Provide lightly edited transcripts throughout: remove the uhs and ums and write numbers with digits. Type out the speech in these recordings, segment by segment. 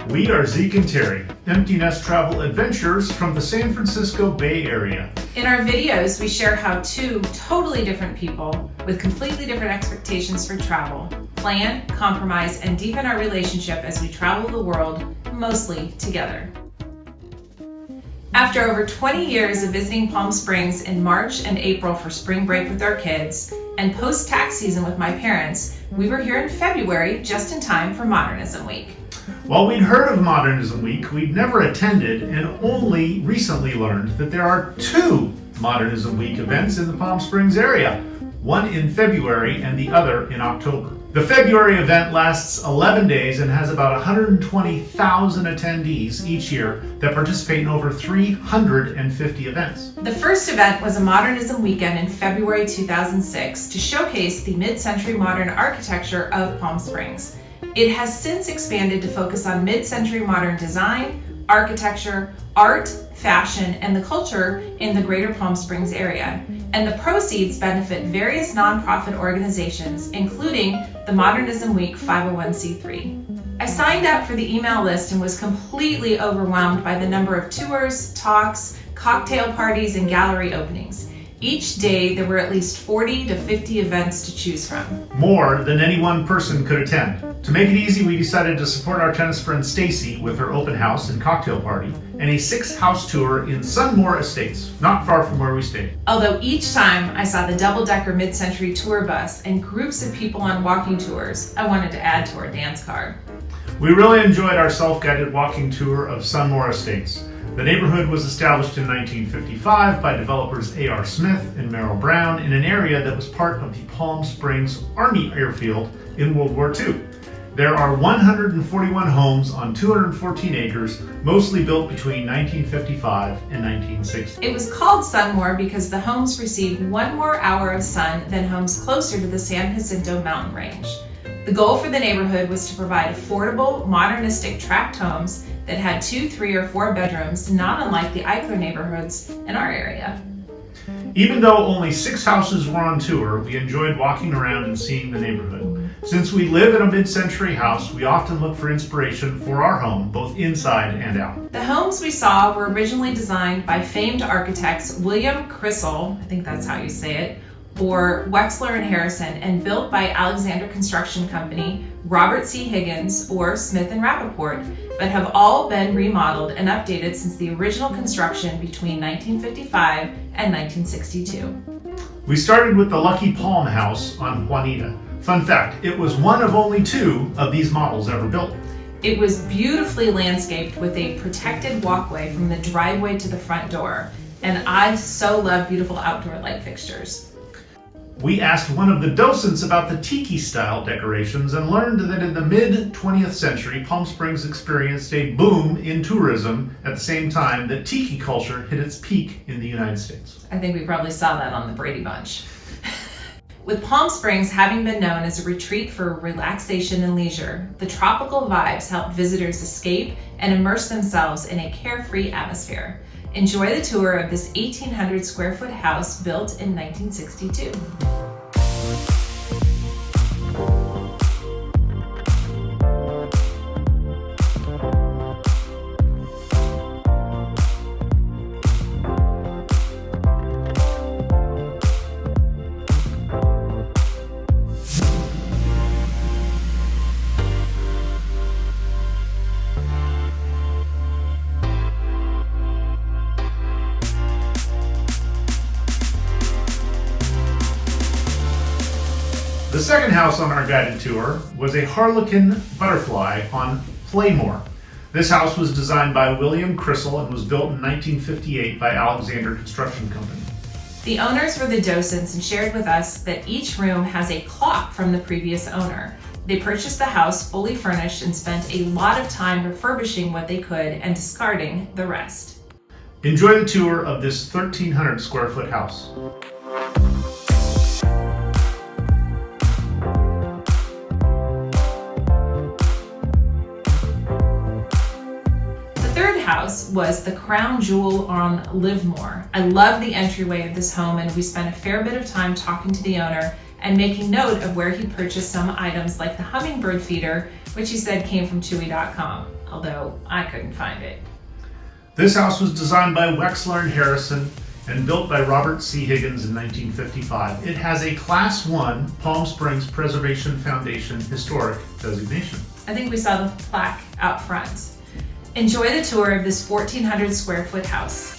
We are Zeke and Terri, empty nest travel adventurers from the San Francisco Bay Area. In our videos, we share how two totally different people with completely different expectations for travel plan, compromise, and deepen our relationship as we travel the world, mostly together. After over 20 years of visiting Palm Springs in March and April for spring break with our kids, and post-tax season with my parents, we were here in February just in time for Modernism Week. While we'd heard of Modernism Week, we'd never attended and only recently learned that there are two Modernism Week events in the Palm Springs area, one in February and the other in October. The February event lasts 11 days and has about 120,000 attendees each year that participate in over 350 events. The first event was a Modernism weekend in February 2006 to showcase the mid-century modern architecture of Palm Springs. It has since expanded to focus on mid-century modern design, architecture, art, fashion, and the culture in the greater Palm Springs area. And the proceeds benefit various nonprofit organizations, including the Modernism Week 501c3. I signed up for the email list and was completely overwhelmed by the number of tours, talks, cocktail parties, and gallery openings. Each day, there were at least 40 to 50 events to choose from. More than any one person could attend. To make it easy, we decided to support our tennis friend Staci with her open house and cocktail party, and a 6-house tour in Sunmor Estates, not far from where we stayed. Although each time I saw the double-decker mid-century tour bus and groups of people on walking tours, I wanted to add to our dance card. We really enjoyed our self-guided walking tour of Sunmor Estates. The neighborhood was established in 1955 by developers A.R. Smith and Merrill Brown in an area that was part of the Palm Springs Army Airfield in World War II. There are 141 homes on 214 acres, mostly built between 1955 and 1960. It was called Sunmor because the homes received 1 more hour of sun than homes closer to the San Jacinto mountain range. The goal for the neighborhood was to provide affordable, modernistic tract homes that had 2, 3, or 4 bedrooms, not unlike the Eichler neighborhoods in our area. Even though only 6 houses were on tour, we enjoyed walking around and seeing the neighborhood. Since we live in a mid-century house, we often look for inspiration for our home, both inside and out. The homes we saw were originally designed by famed architects William Crissell, I think that's how you say it, or Wexler and Harrison, and built by Alexander Construction Company, Robert C. Higgins, or Smith and Rappaport, but have all been remodeled and updated since the original construction between 1955 and 1962. We started with the Lucky Palm House on Juanita. Fun fact, it was one of only 2 of these models ever built. It was beautifully landscaped with a protected walkway from the driveway to the front door, and I so love beautiful outdoor light fixtures. We asked one of the docents about the tiki-style decorations and learned that in the mid-20th century, Palm Springs experienced a boom in tourism at the same time that tiki culture hit its peak in the United States. I think we probably saw that on the Brady Bunch. With Palm Springs having been known as a retreat for relaxation and leisure, the tropical vibes help visitors escape and immerse themselves in a carefree atmosphere. Enjoy the tour of this 1,800 square foot house built in 1962. The second house on our guided tour was a Harlequin butterfly on Playmore. This house was designed by William Crissell and was built in 1958 by Alexander Construction Company. The owners were the docents and shared with us that each room has a clock from the previous owner. They purchased the house fully furnished and spent a lot of time refurbishing what they could and discarding the rest. Enjoy the tour of this 1,300 square foot house. House was the crown jewel on Liv Mor. I love the entryway of this home, and we spent a fair bit of time talking to the owner and making note of where he purchased some items like the hummingbird feeder, which he said came from Chewy.com, although I couldn't find it. This house was designed by Wexler and Harrison and built by Robert C. Higgins in 1955. It has a Class 1 Palm Springs Preservation Foundation Historic designation. I think we saw the plaque out front. Enjoy the tour of this 1,400 square foot house.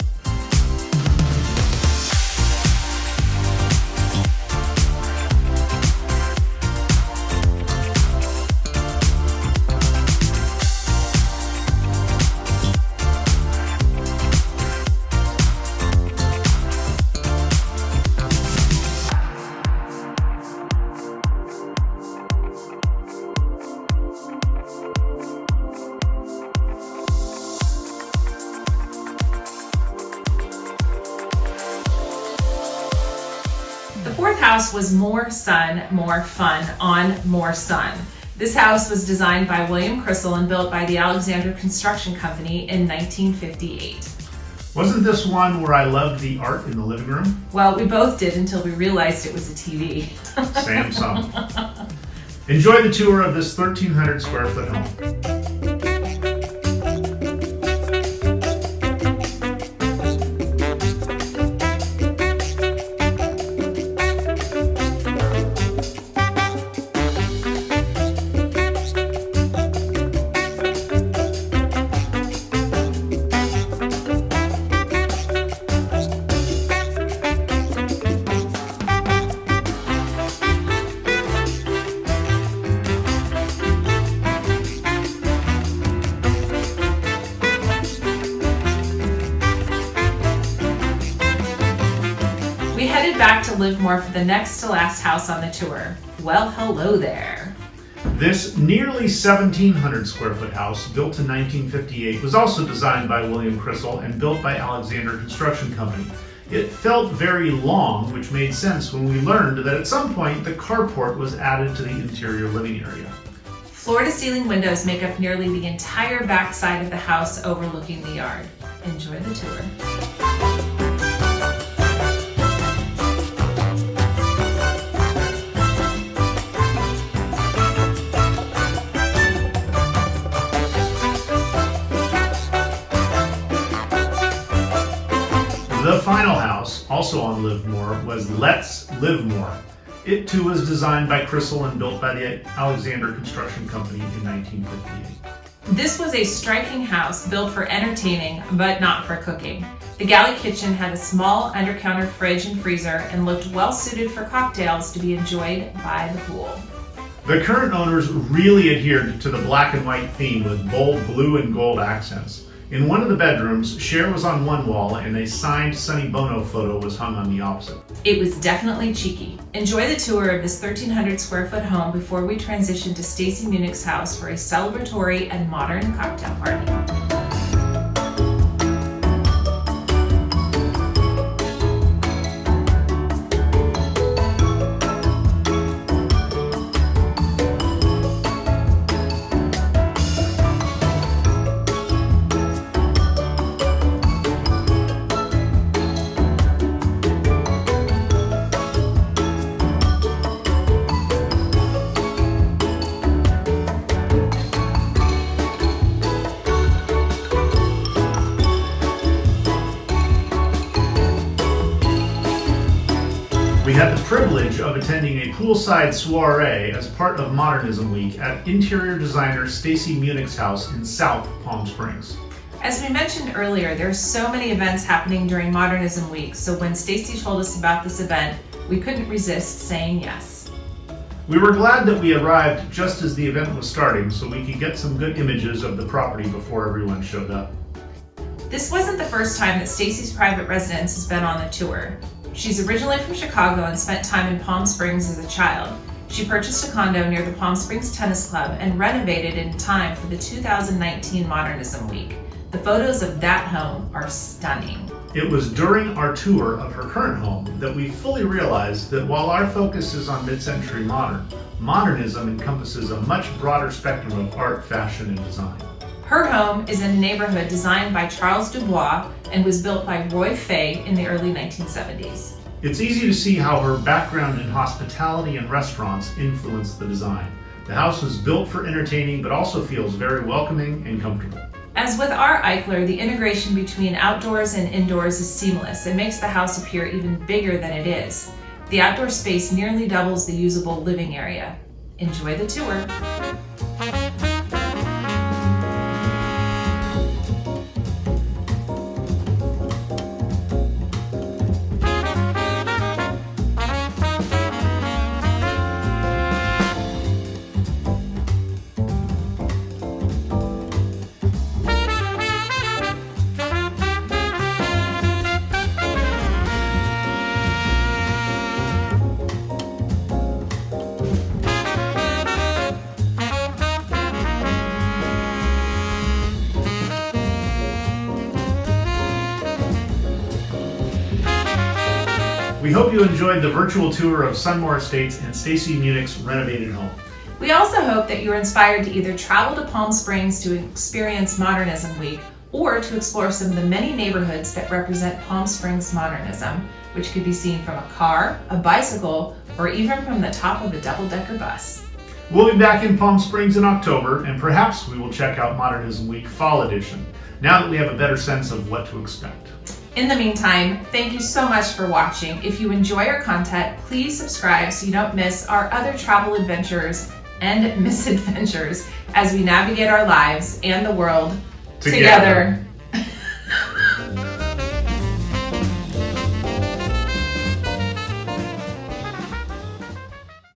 The fourth house was Mor Sun, Mor Fun on Mor Sun. This house was designed by William Crystal and built by the Alexander Construction Company in 1958. Wasn't this one where I loved the art in the living room? Well, we both did until we realized it was a TV. Samsung. Enjoy the tour of this 1,300 square foot home. We headed back to Liv Mor for the next to last house on the tour. Well, hello there. This nearly 1,700 square foot house, built in 1958, was also designed by William Crystal and built by Alexander Construction Company. It felt very long, which made sense when we learned that at some point the carport was added to the interior living area. Floor-to-ceiling windows make up nearly the entire back side of the house overlooking the yard. Enjoy the tour. The final house, also on Liv Mor, was Let's Liv Mor. It too was designed by Crystal and built by the Alexander Construction Company in 1958. This was a striking house built for entertaining, but not for cooking. The galley kitchen had a small under-counter fridge and freezer and looked well suited for cocktails to be enjoyed by the pool. The current owners really adhered to the black and white theme with bold blue and gold accents. In one of the bedrooms, Cher was on one wall and a signed Sonny Bono photo was hung on the opposite. It was definitely cheeky. Enjoy the tour of this 1,300 square foot home before we transition to Staci Munic's house for a celebratory and modern cocktail party. We had the privilege of attending a poolside soiree as part of Modernism Week at interior designer Staci Munic's house in South Palm Springs. As we mentioned earlier, there are so many events happening during Modernism Week, so when Staci told us about this event, we couldn't resist saying yes. We were glad that we arrived just as the event was starting so we could get some good images of the property before everyone showed up. This wasn't the first time that Staci's private residence has been on the tour. She's originally from Chicago and spent time in Palm Springs as a child. She purchased a condo near the Palm Springs Tennis Club and renovated in time for the 2019 Modernism Week. The photos of that home are stunning. It was during our tour of her current home that we fully realized that while our focus is on mid-century modern, modernism encompasses a much broader spectrum of art, fashion, and design. Her home is in a neighborhood designed by Charles Dubois and was built by Roy Fay in the early 1970s. It's easy to see how her background in hospitality and restaurants influenced the design. The house was built for entertaining, but also feels very welcoming and comfortable. As with our Eichler, the integration between outdoors and indoors is seamless. It makes the house appear even bigger than it is. The outdoor space nearly doubles the usable living area. Enjoy the tour. We hope you enjoyed the virtual tour of Sunmor Estates and Staci Munic's renovated home. We also hope that you are inspired to either travel to Palm Springs to experience Modernism Week or to explore some of the many neighborhoods that represent Palm Springs modernism, which could be seen from a car, a bicycle, or even from the top of a double-decker bus. We'll be back in Palm Springs in October, and perhaps we will check out Modernism Week Fall Edition, now that we have a better sense of what to expect. In the meantime, thank you so much for watching. If you enjoy our content, please subscribe so you don't miss our other travel adventures and misadventures as we navigate our lives and the world together.